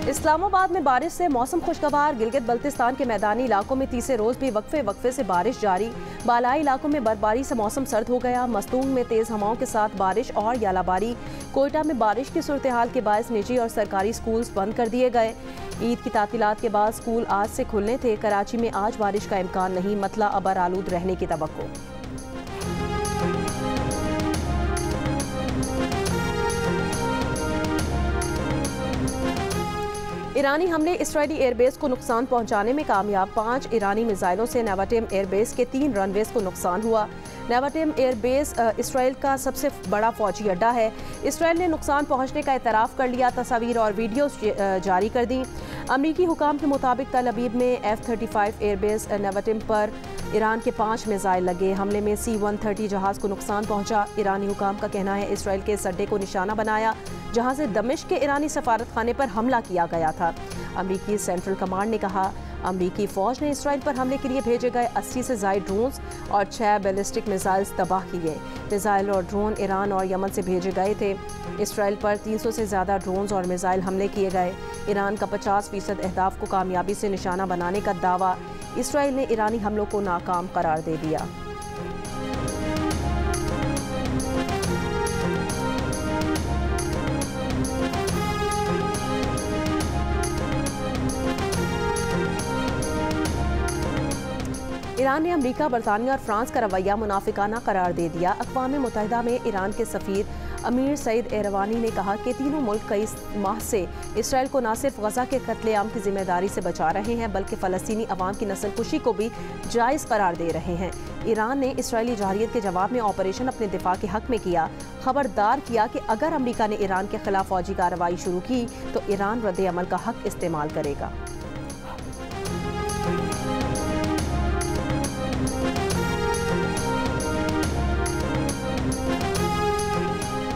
इस्लामाबाद में बारिश से मौसम खुशगवार। गिलगित बल्तिस्तान के मैदानी इलाकों में तीसरे रोज भी वक्फे से बारिश जारी। बालाई इलाकों में बर्फबारी से मौसम सर्द हो गया। मस्तूंग में तेज हवाओं के साथ बारिश और यालाबारी। कोयटा में बारिश की सूरत हाल के बायस निजी और सरकारी स्कूल्स बंद कर दिए गए। ईद की तातीलात के बाद स्कूल आज से खुलने थे। कराची में आज बारिश का इम्कान नहीं, मतला अबर आलूद रहने की तवक्को। ईरानी हमले इसराइली एयरबेस को नुकसान पहुंचाने में कामयाब। 5 ईरानी मिसाइलों से नेवाटिम एयरबेस के 3 रनवेज को नुकसान हुआ। नेवाटिम एयरबेस इसराइल का सबसे बड़ा फौजी अड्डा है। इसराइल ने नुकसान पहुंचने का एतराफ़ कर लिया, तस्वीर और वीडियोस जारी कर दी। अमरीकी हुकाम के मुताबिक तल अबीब में F-35 एयरबेस नेवाटिम पर ईरान के 5 मिसाइल लगे। हमले में C-130 जहाज़ को नुकसान पहुंचा। ईरानी हुकाम का कहना है इसराइल के इस अड्डे को निशाना बनाया जहां से दमिश्क के ईरानी सफारत खाने पर हमला किया गया था। अमरीकी सेंट्रल कमांड ने कहा अमरीकी फ़ौज ने इसराइल पर हमले के लिए भेजे गए 80 से ज़ायद ड्रोन्स और 6 बैलिस्टिक मिसाइल्स तबाह किए। मिसाइल और ड्रोन ईरान और यमन से भेजे गए थे। इसराइल पर 300 से ज़्यादा ड्रोन्स और मिसाइल हमले किए गए। ईरान का 50% अहदाफ को कामयाबी से निशाना बनाने का दावा। इसराइल ने ईरानी हमलों को नाकाम करार दे दिया। ईरान ने अमेरिका, बरतानिया और फ्रांस का रवैया मुनाफिकाना करार दे दिया। अक़वाम मुत्तहिदा में ईरान के सफ़ीर अमीर सईद एरवानी ने कहा कि तीनों मुल्क कई माह से इसराइल को न सिर्फ गजा के कत्लेआम की जिम्मेदारी से बचा रहे हैं बल्कि फ़लस्तीनी अवाम की नस्लकुशी को भी जायज़ करार दे रहे हैं। ईरान ने इसराइली जारियत के जवाब में ऑपरेशन अपने दिफा के हक में किया। खबरदार किया कि अगर अमेरिका ने ईरान के खिलाफ फौजी कार्रवाई शुरू की तो ईरान रद्द अमल का हक इस्तेमाल करेगा।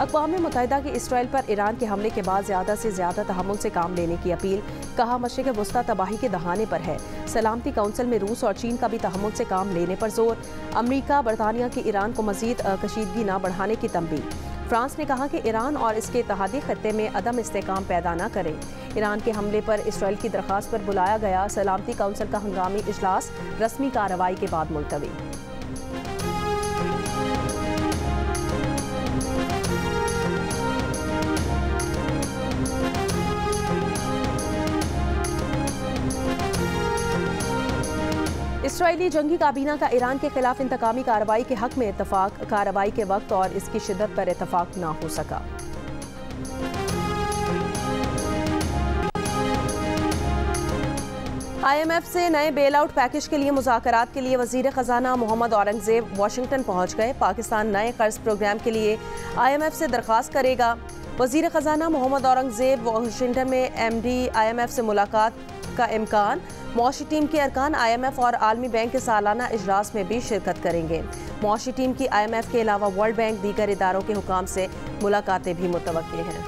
अक़वाम मुत्तहिदा की इसराइल पर ईरान के हमले के बाद ज़्यादा से ज़्यादा तहम्मुल से काम लेने की अपील। कहा मशरिक़ वस्ता तबाही के दहाने पर है। सलामती काउंसिल में रूस और चीन का भी तहम्मुल से काम लेने पर जोर। अमरीका, बरतानिया की ईरान को मज़ीद कशीदगी न बढ़ाने की तंबीह। फ्रांस ने कहा कि ईरान और इसके इत्तेहादी खत्ते में अदम इस्तेकाम पैदा न करें। ईरान के हमले पर इसराइल की दरख्वास्त पर बुलाया गया सलामती काउंसिल का हंगामी इजलास रस्मी कार्रवाई के बाद मुलतवी। इसराइली जंगी काबीना का ईरान के खिलाफ इंतकामी कार्रवाई के हक में इत्तफाक। कार्रवाई के वक्त और इसकी शिद्दत पर इत्तफाक न हो सका। IMF से नए बेल आउट पैकेज के लिए मुज़ाकरात के लिए वज़ीर ख़ज़ाना मोहम्मद औरंगज़ेब वाशिंगटन पहुंच गए। पाकिस्तान नए कर्ज प्रोग्राम के लिए IMF से दरख्वास्त करेगा। वज़ीर ख़ज़ाना मोहम्मद औरंगज़ेब वाशिंगटन में MD IMF से मुलाकात का इम्कान। मौशी टीम के अरकान IMF और आलमी बैंक के सालाना इजलास में भी शिरकत करेंगे। मौशी टीम की IMF के अलावा वर्ल्ड बैंक, दीगर इदारों के हुकाम से मुलाकातें भी मुतवक्की हैं।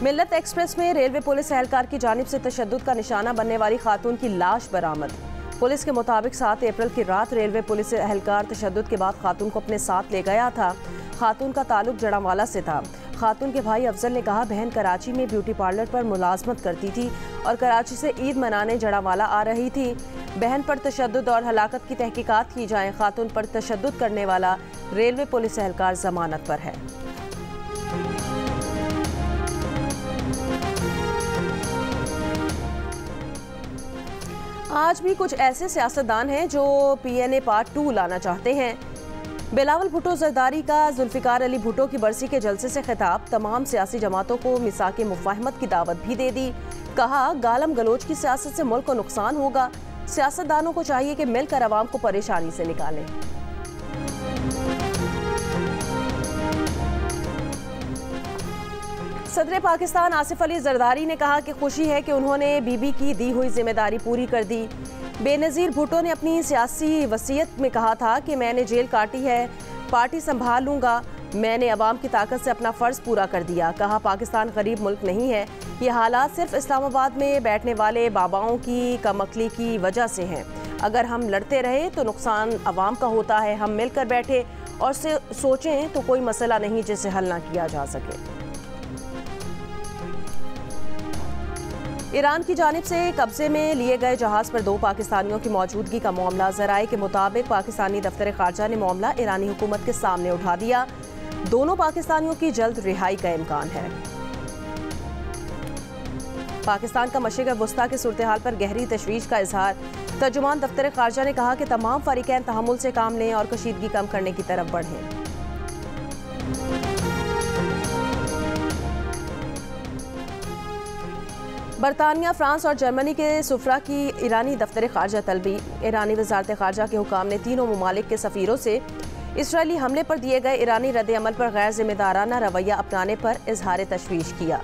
मिल्लत एक्सप्रेस में रेलवे पुलिस एहलकार की जानिब से तशद्दुद का निशाना बनने वाली खातून की लाश बरामद। पुलिस के मुताबिक 7 अप्रैल की रात रेलवे पुलिस एहलकार तशद्दुद के बाद खातून को अपने साथ ले गया था। खातून का ताल्लुक जड़ावाला से था। खातून के भाई अफजल ने कहा बहन कराची में ब्यूटी पार्लर पर मुलाजमत करती थी और कराची से ईद मनाने जड़ावाला आ रही थी। बहन पर तशद्दुद और हलाकत की तहकीकात की जाए। खातून पर तशद्दुद करने वाला रेलवे पुलिस एहलकार जमानत पर है। आज भी कुछ ऐसे सियासतदान हैं जो PNA पार्ट 2 लाना चाहते हैं। बिलावल भुट्टो जरदारी का जुल्फिकार अली भुट्टो की बरसी के जलसे से खिताब। तमाम सियासी जमातों को मिसाके मुफाहमत की दावत भी दे दी। कहा गालम गलोच की सियासत से मुल्क को नुकसान होगा। सियासतदानों को चाहिए कि मिलकर अवाम को परेशानी से निकालें। सदर पाकिस्तान आसिफ अली जरदारी ने कहा कि खुशी है कि उन्होंने बीबी की दी हुई जिम्मेदारी पूरी कर दी। बेनज़ीर भुट्टो ने अपनी सियासी वसीयत में कहा था कि मैंने जेल काटी है, पार्टी संभाल लूँगा। मैंने अवाम की ताकत से अपना फ़र्ज़ पूरा कर दिया। कहा पाकिस्तान गरीब मुल्क नहीं है। ये हालात सिर्फ इस्लामाबाद में बैठने वाले बाबाओं की कमअक्ली की वजह से हैं। अगर हम लड़ते रहे तो नुकसान अवाम का होता है। हम मिलकर बैठे और सोचें तो कोई मसला नहीं जिसे हल ना किया जा सके। ईरान की जानिब से कब्जे में लिए गए जहाज पर 2 पाकिस्तानियों की मौजूदगी का मामला। ज़राए के मुताबिक पाकिस्तानी दफ्तर खारजा ने मामला ईरानी हुकूमत के सामने उठा दिया। दोनों पाकिस्तानियों की जल्द रिहाई का इम्कान है। पाकिस्तान का मशरिक़ वस्ता की सूरत हाल पर गहरी तशवीश का इजहार। तर्जुमान दफ्तर खारजा ने कहा कि तमाम फ़रीक़ैन तहम्मुल से काम लें और कशीदगी कम करने की तरफ बढ़ें। बरतानिया, फ्रांस और जर्मनी के सुफरा की ईरानी दफ्तर खारजा तलबी। ईरानी वज़ारत खारजा के हुकाम ने तीनों ममालिक के सफ़ीरों से इसराइली हमले पर दिए गए ईरानी रद्द-ए-अमल पर गैर जिम्मेदाराना रवैया अपनाने पर इजहार तशवीश किया।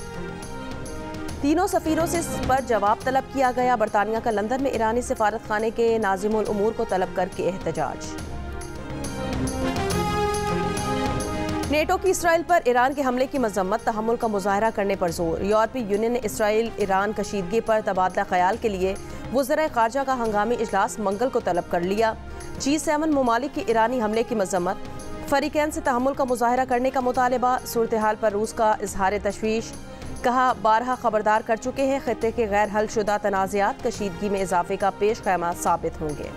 तीनों सफ़ीरों से इस पर जवाब तलब किया गया। बरतानिया का लंदन में ईरानी सिफारत खाने के नाज़िमुल उमूर को तलब करके एहतजाज। नेटो की इसराइल पर ईरान के हमले की मजम्मत, तहम्मुल का मुजाहरा करने पर जोर। यूरोपीय यूनियन ने इसराइल ईरान कशीदगी पर तबादला ख्याल के लिए वज़ीर खारजा का हंगामी इजलास मंगल को तलब कर लिया। G7 ममालिक की ईरानी हमले की मजम्मत, फरीकैन से तहम्मुल का मुजाहरा करने का मुतालबा। सूरत हाल पर रूस का इजहार तशवीश। कहा, 12 खबरदार कर चुके हैं, खित्ते के गैर हल शुदा तनाज़ात कशीदगी में इजाफे का पेश ख़ैमा साबित होंगे।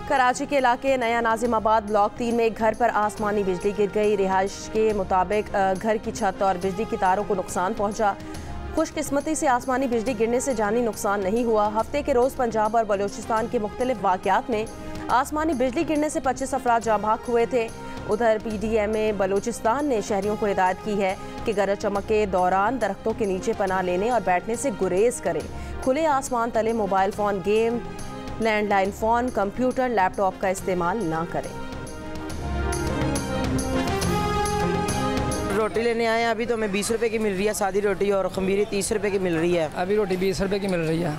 कराची के इलाके नया नाजिमाबाद ब्लॉक 3 में एक घर पर आसमानी बिजली गिर गई। रिहाइश के मुताबिक घर की छत और बिजली की तारों को नुकसान पहुंचा। खुशकिस्मती से आसमानी बिजली गिरने से जानी नुकसान नहीं हुआ। हफ्ते के रोज़ पंजाब और बलूचिस्तान के मुख्तलिफ वाक़यात में आसमानी बिजली गिरने से 25 अफराद जाँ भाग हुए थे। उधर PDMA बलूचिस्तान ने शहरियों को हिदायत की है कि गरज चमक के दौरान दरख्तों के नीचे पनाह लेने और बैठने से गुरेज करें। खुले आसमान तले mobile phone, game, landline phone, computer, laptop का इस्तेमाल ना करें। रोटी लेने आए हैं, अभी तो हमें 20 रुपए की मिल रही है सादी रोटी, और खमीरी 30 रुपए की मिल रही है। अभी रोटी 20 रुपए की मिल रही है।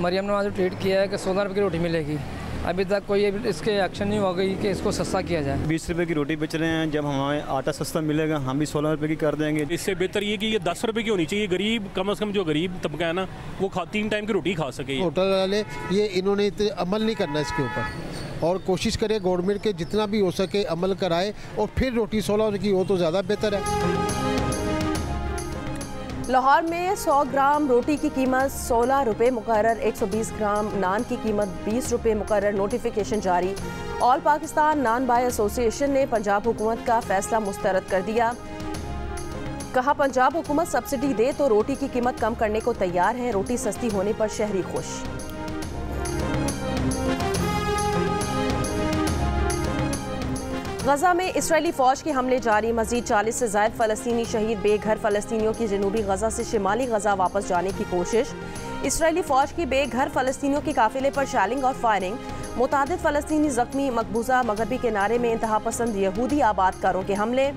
मरियम ने आज ट्वीट किया है कि 16 रुपए की रोटी मिलेगी। अभी तक कोई इसके एक्शन नहीं हो गई कि इसको सस्ता किया जाए। 20 रुपए की रोटी बेच रहे हैं, जब हमें आटा सस्ता मिलेगा हम भी 16 रुपए की कर देंगे। इससे बेहतर ये कि ये 10 रुपए की होनी चाहिए। गरीब, कम से कम जो गरीब तबका है ना, वो 3 टाइम की रोटी खा सके। होटल वाले ये इन्होंने अमल नहीं करना इसके ऊपर, और कोशिश करे गवर्नमेंट के जितना भी हो सके अमल कराए, और फिर रोटी 16 की हो तो ज़्यादा बेहतर है। लाहौर में 100 ग्राम रोटी की कीमत 16 रुपये मुकर्रर, 120 ग्राम नान की कीमत 20 रुपये मुकर्रर। नोटिफिकेशन जारी। ऑल पाकिस्तान नान बाय एसोसिएशन ने पंजाब हुकूमत का फैसला मुस्तरद कर दिया। कहा, पंजाब हुकूमत सब्सिडी दे तो रोटी की कीमत कम करने को तैयार है। रोटी सस्ती होने पर शहरी खुश। गजा में इसराइली फौज के हमले जारी। मजीद 40 से ज़ायद फ़लस्तीनी शहीद। बेघर फ़लस्तीनियों की जनूबी गजा से शिमाली गजा वापस जाने की कोशिश। इसराइली फौज की बेघर फ़लस्तीनियों के काफिले पर शैलिंग और फायरिंग। मुतादिद फ़लस्तीनी ज़ख्मी। मकबूजा मगरबी किनारे में इंतहा पसंद यहूदी आबादकारों के हमले।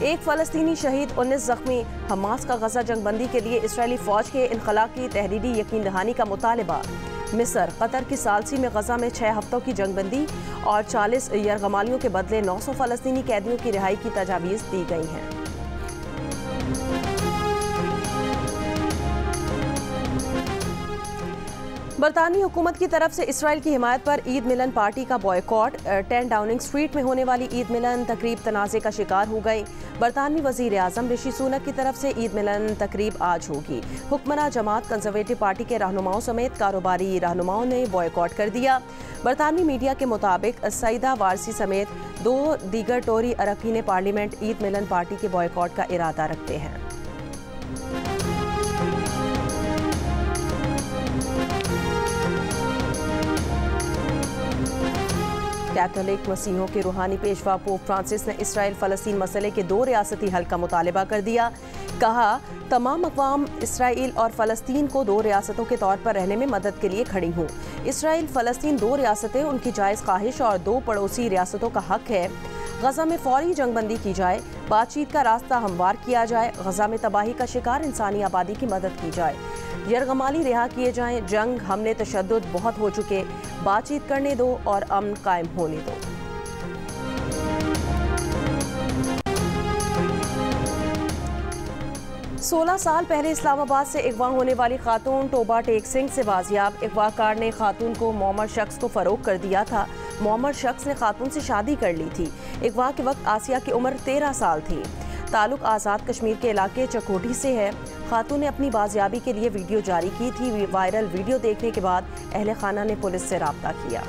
एक फ़लस्तीनी शहीद, 19 ज़ख्मी। हमास का गजा जंगबंदी के लिए इसराइली फौज के इनखला की तहरीरी यकीन दहानी का मुतालबा। मिस्र, कतर की सालसी में गजा में 6 हफ्तों की जंगबंदी और 40 यरगमालियों के बदले 900 फ़लस्तीनी कैदियों की रिहाई की तजावीज़ दी गई हैं। बरतानी हुकूमत की तरफ से इसराइल की हिमायत पर ईद मिलन पार्टी का बॉयकॉट। 10 डाउनिंग स्ट्रीट में होने वाली ईद मिलन तकरीब तनाज़े का शिकार हो गई। बरतानवी वज़ीर आज़म ऋषि सुनक की तरफ से ईद मिलन तकरीब आज होगी। हुक्मरान जमात कंजर्वेटिव पार्टी के रहनुमाओं समेत कारोबारी रहनुमाओं ने बॉयकॉट कर दिया। बरतानवी मीडिया के मुताबिक सईदा वारसी समेत 2 दीगर टोरी अरकान पार्लियामेंट ईद मिलन पार्टी के बॉयकॉट का इरादा रखते हैं। कैथोलिक मसीहों के रूहानी पेशवा पोप फ्रांसिस ने इसराइल फ़लस्तीन मसले के 2 रियासती हल का मुतालबा कर दिया। कहा, तमाम अक़वाम इसराइल और फ़लस्तीन को 2 रियासतों के तौर पर रहने में मदद के लिए खड़ी हूँ। इसराइल फ़लस्तीन 2 रियासतें उनकी जायज़ ख्वाहिश और 2 पड़ोसी रियासतों का हक है। गजा में फौरी जंगबंदी की जाए, बातचीत का रास्ता हमवार किया जाए, गजा में तबाही का शिकार इंसानी आबादी की मदद की जाए, यरगमाली रिहा किए जाएं, जंग, हमले, तशद्दुद बहुत हो चुके, बातचीत करने दो और अमन कायम होने दो। 16 साल पहले इस्लामाबाद से अगवा होने वाली खातून टोबा टेक सिंह से बाजियाब अगवाकार ने खातून को मौमर शख्स को फ़रोग कर दिया था। मौमर शख्स ने खातून से शादी कर ली थी। अगवा के वक्त आसिया की उम्र 13 साल थी। ताल्लुक आज़ाद कश्मीर के इलाके चकोटी से है। खातून ने अपनी बाजियाबी के लिए वीडियो जारी की थी। वायरल वीडियो देखने के बाद अहले खाना ने पुलिस से राब्ता किया।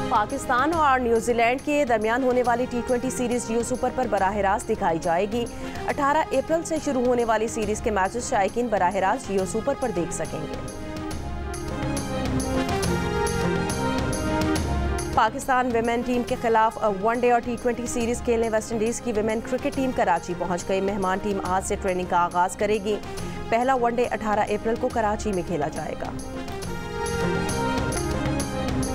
पाकिस्तान और न्यूजीलैंड के दरमियान होने वाली T20 सीरीज जियो सुपर पर बराह रास्त दिखाई जाएगी। 18 अप्रैल से शुरू होने वाली सीरीज के मैचेस शायकीन बराह रास्त जियो सुपर पर देख सकेंगे। पाकिस्तान विमेन टीम के खिलाफ वनडे और T20 सीरीज खेलने वेस्टइंडीज की विमेन क्रिकेट टीम कराची पहुंच गई। मेहमान टीम आज से ट्रेनिंग का आगाज करेगी। पहला वनडे 18 अप्रैल को कराची में खेला जाएगा।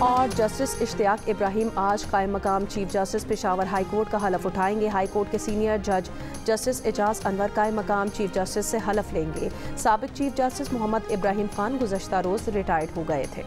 और जस्टिस इश्तियाक इब्राहिम आज कायम मकाम chief justice Peshawar high court का हलफ उठाएंगे। हाई कोर्ट के सीनियर जज जस्टिस एजाज अनवर कायम मकाम चीफ जस्टिस से हलफ लेंगे। साबिक चीफ जस्टिस मोहम्मद इब्राहिम खान गुज़श्ता रोज़ रिटायर्ड हो गए थे।